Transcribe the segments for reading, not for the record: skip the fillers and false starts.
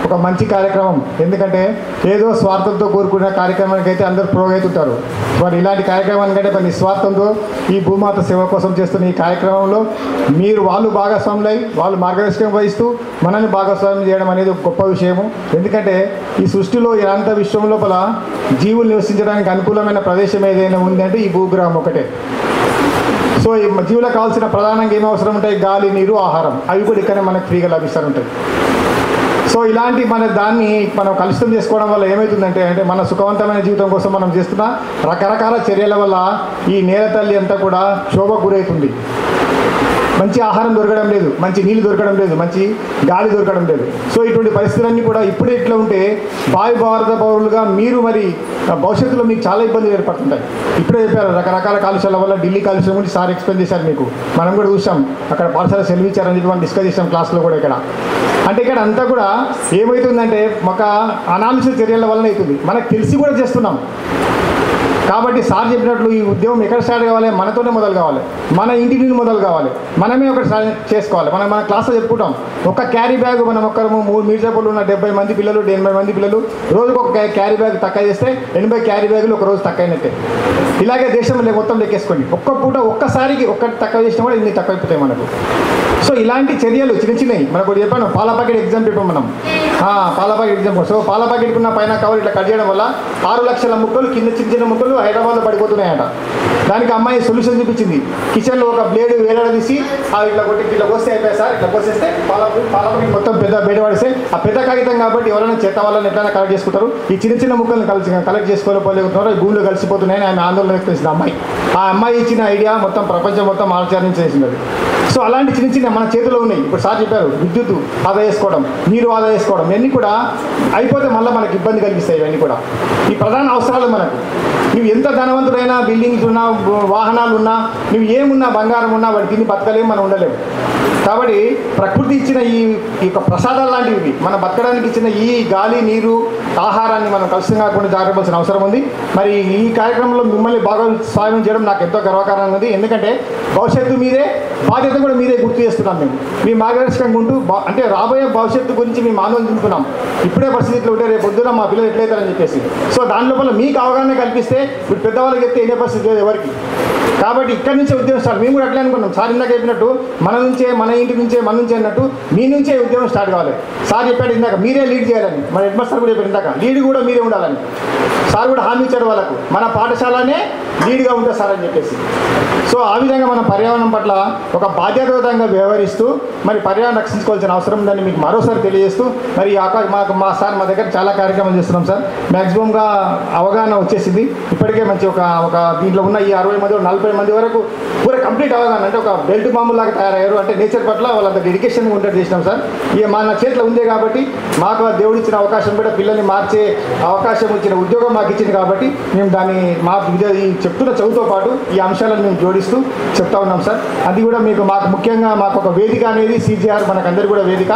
ఒక మంచి కార్యక్రమం. ఎందుకంటే ఏదో స్వార్థంతో కోరుకున్న కార్యక్రమానికి అయితే అందరూ ప్రోగైతుంటారు. మరి ఇలాంటి కార్యక్రమానికంటే మరి నిస్వార్థంతో ఈ భూమాత సేవ కోసం చేస్తున్న ఈ కార్యక్రమంలో వాళ్ళు భాగస్వాములై వాళ్ళు మార్గదర్శకం వహిస్తూ మనల్ని భాగస్వామ్యం చేయడం అనేది ఒక గొప్ప విషయము. ఎందుకంటే ఈ సృష్టిలో ఇలాంటి విశ్వం లోపల జీవులు నివసించడానికి అనుకూలమైన ప్రదేశం ఏదైనా ఉంది అంటే ఈ భూగ్రహం ఒకటే. సో ఈ జీవులకు కావాల్సిన ప్రధానంగా ఏమి అవసరం ఉంటాయి? గాలి, నీరు, ఆహారం. అవి కూడా ఇక్కడనే మనకు ఫ్రీగా లభిస్తూ ఉంటాయి. సో ఇలాంటి దాన్ని మనం కలుషితం చేసుకోవడం వల్ల ఏమవుతుందంటే మన సుఖవంతమైన జీవితం కోసం మనం చేస్తున్న రకరకాల చర్యల వల్ల ఈ నేల తల్లి అంతా కూడా క్షోభకు గురవుతుంది. మంచి ఆహారం దొరకడం లేదు, మంచి నీళ్ళు దొరకడం లేదు, మంచి గాలి దొరకడం లేదు. సో ఇటువంటి పరిస్థితులన్నీ కూడా ఇప్పుడే ఇట్లా ఉంటే భారత పౌరులుగా మీరు మరి భవిష్యత్తులో మీకు చాలా ఇబ్బందులు ఏర్పడుతుంటాయి. ఇప్పుడే చెప్పారు రకరకాల కాలుష్యాల వల్ల ఢిల్లీ కాలుష్యం గురించి సార్ ఎక్స్ప్లెయిన్ చేశారు మీకు. మనం కూడా చూసాం అక్కడ పాఠశాల సెలవు ఇచ్చారని చెప్పి మనం డిస్కస్ చేసాం క్లాస్లో కూడా. ఇక్కడ అంతా కూడా ఏమవుతుందంటే ఒక అనాలిసిస్ చర్యల వలన అవుతుంది. మనకు తెలిసి కూడా చేస్తున్నాం. కాబట్టి సార్ చెప్పినట్లు ఈ ఉద్యమం ఎక్కడ స్టార్ట్ కావాలి? మనతోనే మొదలు కావాలి, మన ఇంటి నుండి మొదలు కావాలి, మనమే ఒకటి చేసుకోవాలి. మన క్లాస్లో చెప్పుకుంటాం ఒక క్యారీ బ్యాగ్ మనం ఒక్కరు మీర్జాపూర్లో ఉన్న 70 మంది పిల్లలు 80 మంది పిల్లలు రోజుకు ఒక క్యారీ బ్యాగ్ తక్కువ చేస్తే 80 క్యారీ బ్యాగులు ఒక రోజు తక్కువ అయినట్టే. ఇలాగే దేశంలో మొత్తం లెక్కేసుకోండి. ఒక్క పూట ఒక్కసారికి ఒక్కటి తక్కువ చేసినా కూడా ఇన్ని తక్కువ అయిపోతాయి మనకు. సో ఇలాంటి చర్యలు చిన్న చిన్నవి మనకు చెప్పాను. పాల ప్యాకెట్ ఎగ్జామ్ చెప్పాం మనం. పాల ప్యాకెట్ ఎగ్జామ్. సో పాల ప్యాకెట్కి ఉన్న పైన కవర్ ఇట్లా కట్ చేయడం వల్ల 6 లక్షల ముక్కలు కింద చిన్న చిన్న ముక్కలు హైదరాబాద్లో పడిపోతున్నాయట. దానికి అమ్మాయి సొల్యూషన్ చూపించింది. కిచెన్లో ఒక బ్లేడ్ వేలాడదీసి ఇట్లా కొట్టి ఇట్లా పోస్తే అయిపోయాయి సార్. ఇట్లా పోసేస్తే పాల ప్యాకెట్ మొత్తం పెద్ద బయట పడిస్తే ఆ పెద్ద కాగితం కాబట్టి ఎవరైనా చేత వాళ్ళని ఎట్లయినా కలెక్ట్ చేసుకుంటారు. ఈ చిన్న చిన్న ముక్కలను కలెక్ట్ చేసుకోలేకపోతున్నారు. భూమిలో కలిసిపోతున్నాయని ఆమె ఆందోళన వ్యక్తపరిచింది అమ్మాయి. ఆ అమ్మాయి ఇచ్చిన ఐడియా మొత్తం ప్రపంచం మొత్తం ఆచరించేసింది అది. సో అలాంటి చిన్న చిన్న మన చేతిలో ఉన్నాయి. ఇప్పుడు సార్ చెప్పారు విద్యుత్ ఆదా చేసుకోవడం, నీరు ఆదా చేసుకోవడం, ఇవన్నీ కూడా అయిపోతే మళ్ళీ మనకి ఇబ్బంది కలిగిస్తాయి. ఇవన్నీ కూడా ఈ ప్రధాన అవసరాలు మనకు. నువ్వు ఎంత ధనవంతుడైనా, బిల్డింగ్స్ ఉన్నా, వాహనాలు ఉన్నా, నువ్వు ఏమున్నా, బంగారం ఉన్నా వాటి తిని బతకలేము, మనం ఉండలేము. కాబట్టి ప్రకృతి ఇచ్చిన ఈ యొక్క ప్రసాదాలు లాంటివి మనం బతకడానికి ఇచ్చిన ఈ గాలి, నీరు, ఆహారాన్ని మనం కలుషితం కాకుండా జాగ్రత్త అవసరం ఉంది. మరి ఈ కార్యక్రమంలో మిమ్మల్ని భాగస్వామ్యం చేయడం నాకు ఎంతో గర్వకారణంగా ఉంది. ఎందుకంటే భవిష్యత్తు మీదే, బాధ్యత కూడా మీదే గుర్తు చేస్తున్నాం. మేము మీ మార్గదర్శకంగా ఉంటూ అంటే రాబోయే భవిష్యత్తు గురించి మేము ఆలోచించుకున్నాం. ఇప్పుడే పరిస్థితులు ఉంటే రేపు పొద్దున మా పిల్లలు ఎట్లయితారని చెప్పేసి. సో దాని లోపల మీకు అవగాహన కల్పిస్తే ఇప్పుడు పెద్దవాళ్ళకి చెప్తే ఏ పరిస్థితి లేదు ఎవరికి. కాబట్టి ఇక్కడి నుంచే ఉద్యమం స్టార్ట్. మేము కూడా అట్లా అనుకున్నాం. సార్ ఇందాక చెప్పినట్టు మన నుంచే, మన ఇంటి నుంచే, మన నుంచే అన్నట్టు మీ నుంచే ఉద్యమం స్టార్ట్ కావాలి. సార్ చెప్పాడు ఇందాక మీరే లీడ్ చేయాలని. మన హెడ్ మాస్టర్ కూడా చెప్పాడు ఇందాక లీడ్ కూడా మీరే ఉండాలని. సార్ కూడా హామీ ఇచ్చాడు వాళ్ళకు, మన పాఠశాలనే లీడ్గా ఉంటుంది సార్ అని చెప్పేసి. సో ఆ విధంగా మనం పర్యావరణం పట్ల ఒక బాధ్యతాయుతంగా వ్యవహరిస్తూ మరి పర్యావరణం రక్షించుకోవాల్సిన అవసరం ఉందని మీకు మరోసారి తెలియజేస్తూ మరి మా సార్ మా దగ్గర చాలా కార్యక్రమాలు చేస్తున్నాం సార్. మ్యాక్సిమంగా అవగాహన వచ్చేసింది. ఇప్పటికే మంచి ఒక దీంట్లో ఉన్న ఈ 60 మంది 40 మంది వరకు పూరా కంప్లీట్ అవగాహన, అంటే ఒక బెల్ట్ బాంబులాగా తయారయ్యారు. అంటే నేచర్ పట్ల వాళ్ళంత డెడికేషన్ ఉండేది చేసినాం సార్. ఇక మన చేతిలో ఉందే కాబట్టి మాకు దేవుడు ఇచ్చిన అవకాశం కూడా పిల్లల్ని మార్చే అవకాశం ఇచ్చిన ఉద్యోగం మాకు ఇచ్చింది కాబట్టి మేము దాన్ని మా చెప్తున్న చదువుతో పాటు ఈ అంశాలను మేము జోడిస్తూ చెప్తా ఉన్నాం సార్. అది కూడా మాకు ముఖ్యంగా మాకు ఒక వేదిక అనేది CGR మనకందరికీ కూడా వేదిక.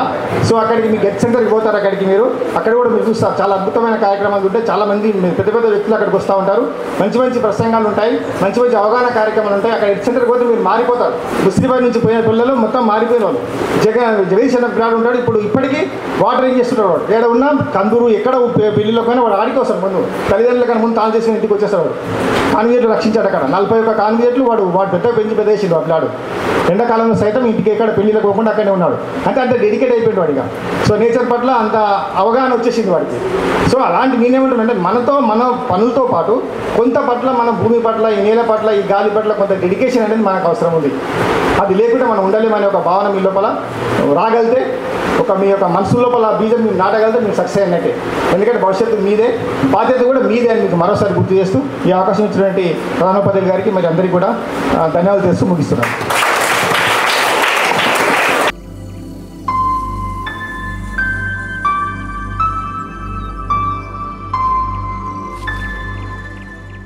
సో అక్కడికి మీకు గెట్ సెంటర్కి పోతారు. అక్కడికి మీరు అక్కడ కూడా మీరు చూస్తారు చాలా అద్భుతమైన కార్యక్రమాలు ఉంటాయి. చాలామంది పెద్ద పెద్ద వ్యక్తులు అక్కడికి వస్తూ ఉంటారు. మంచి మంచి ప్రసంగాలు ఉంటాయి, మంచి మంచి అవగాహన కార్యక్రమాలు ఉంటాయి. అక్కడ గెట్ సెంటర్కి పోతే మీరు మారిపోతారు. ముస్లింబాద్ నుంచి పోయిన పిల్లలు మొత్తం మారిపోయిన వాళ్ళు. జగదీష్ అన్న పిల్లాడు ఉంటాడు. ఇప్పటికీ వాటర్ ఏం చేస్తుంటాడు వాడు. ఏడ ఉన్నా కందూరు ఎక్కడ పెళ్లిలో పోయినా వాడు ఆడికి వస్తాడు. ముందు తల్లిదండ్రుల కన్నా ముందు తాను చేసిన ఇంటికి వచ్చేస్తాడు. కాన్విజెట్లు రక్షించాడు అక్కడ 41 కాన్విజెట్లు వాడు పెద్ద పెంచి పెద్దేసిండు ఆ పిల్లాడు. ఎండాకాలంలో సైతం ఇంటికి ఎక్కడ పెళ్లిలకు పోకుండా అక్కడనే ఉన్నాడు. అంటే అంత డెడికేట్ అయిపోయాడు వాడిగా. సో నేచర్ పట్ల అంత అవగాహన వచ్చేసింది వాడికి. సో అలాంటి నేనేమంటానంటే మనతో మన పనులతో పాటు కొంత పట్ల మన భూమి పట్ల, ఈ నేల పట్ల, ఈ గాలి పట్ల కొంత డెడికేషన్ అనేది మనకు అవసరం ఉంది. అది లేకుండా మనం ఉండలేమనే ఒక భావన మీ లోపల రాగలితే, మీ యొక్క మనసు లోపల బీజం మీరు నాటగలితే మీరు సక్సెస్ అయినట్టే. ఎందుకంటే భవిష్యత్తు మీదే, బాధ్యత కూడా మీదే అని మీకు మరోసారి గుర్తు చేస్తూ ఈ అవకాశం ఇచ్చినటువంటి ప్రధానోపాధ్యాయులు గారికి మరి అందరికీ కూడా ధన్యవాదాలు చేస్తూ ముగిస్తున్నాను.